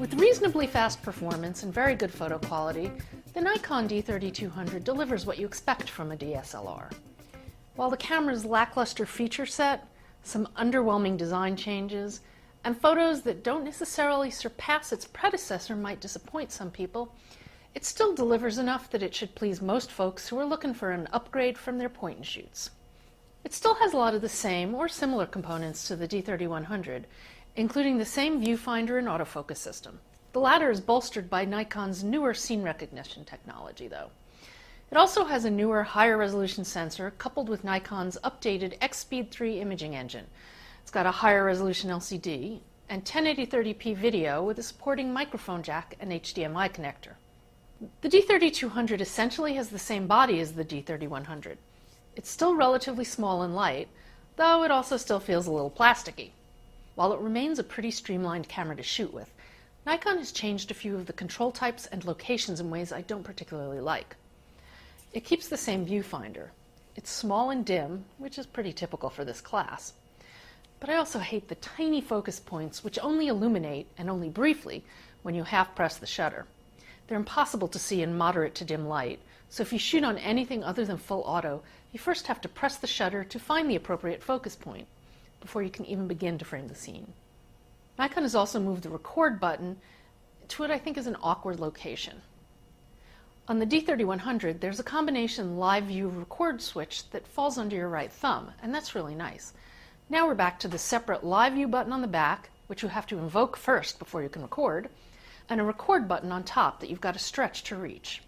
With reasonably fast performance and very good photo quality, the Nikon D3200 delivers what you expect from a DSLR. While the camera's lackluster feature set, some underwhelming design changes, and photos that don't necessarily surpass its predecessor might disappoint some people, it still delivers enough that it should please most folks who are looking for an upgrade from their point-and-shoots. It still has a lot of the same or similar components to the D3100, including the same viewfinder and autofocus system. The latter is bolstered by Nikon's newer scene recognition technology, though. It also has a newer, higher resolution sensor coupled with Nikon's updated X-Speed 3 imaging engine. It's got a higher resolution LCD and 1080-30p video with a supporting microphone jack and HDMI connector. The D3200 essentially has the same body as the D3100. It's still relatively small and light, though it also still feels a little plasticky. While it remains a pretty streamlined camera to shoot with, Nikon has changed a few of the control types and locations in ways I don't particularly like. It keeps the same viewfinder. It's small and dim, which is pretty typical for this class. But I also hate the tiny focus points which only illuminate, and only briefly, when you half-press the shutter. They're impossible to see in moderate to dim light, so if you shoot on anything other than full auto, you first have to press the shutter to find the appropriate focus point before you can even begin to frame the scene. Nikon has also moved the record button to what I think is an awkward location. On the D3100, there's a combination live view record switch that falls under your right thumb, and that's really nice. Now we're back to the separate live view button on the back, which you have to invoke first before you can record, and a record button on top that you've got to stretch to reach.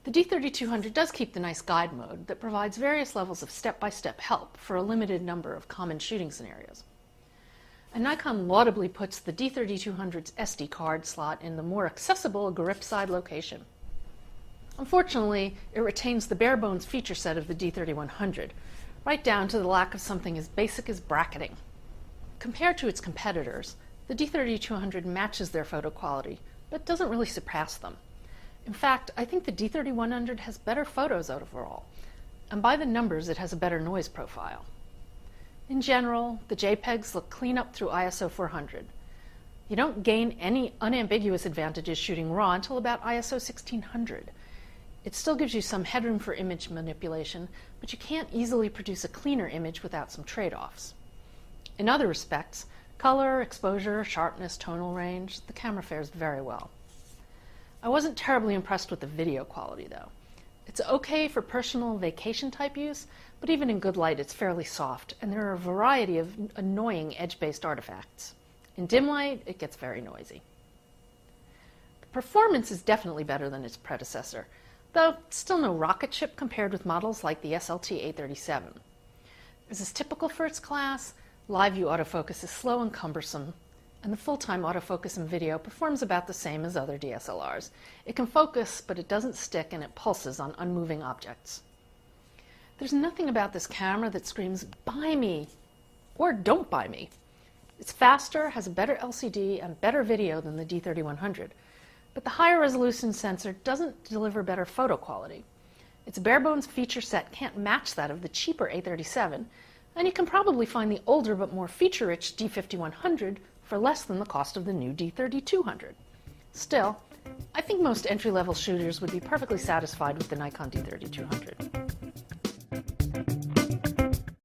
The D3200 does keep the nice guide mode that provides various levels of step-by-step help for a limited number of common shooting scenarios. And Nikon laudably puts the D3200's SD card slot in the more accessible grip side location. Unfortunately, it retains the bare-bones feature set of the D3100, right down to the lack of something as basic as bracketing. Compared to its competitors, the D3200 matches their photo quality, but doesn't really surpass them. In fact, I think the D3100 has better photos overall, and by the numbers it has a better noise profile. In general, the JPEGs look clean up through ISO 400. You don't gain any unambiguous advantages shooting RAW until about ISO 1600. It still gives you some headroom for image manipulation, but you can't easily produce a cleaner image without some trade-offs. In other respects, color, exposure, sharpness, tonal range, the camera fares very well. I wasn't terribly impressed with the video quality, though. It's okay for personal vacation type use, but even in good light it's fairly soft, and there are a variety of annoying edge-based artifacts. In dim light, it gets very noisy. The performance is definitely better than its predecessor, though still no rocket ship compared with models like the SLT-A37. As is typical for its class, live view autofocus is slow and cumbersome, and the full-time autofocus in video performs about the same as other DSLRs. It can focus, but it doesn't stick, and it pulses on unmoving objects. There's nothing about this camera that screams, "Buy me!" or "Don't buy me!" It's faster, has a better LCD, and better video than the D3100, but the higher resolution sensor doesn't deliver better photo quality. Its bare-bones feature set can't match that of the cheaper A37, and you can probably find the older but more feature-rich D5100 for less than the cost of the new D3200. Still, I think most entry-level shooters would be perfectly satisfied with the Nikon D3200.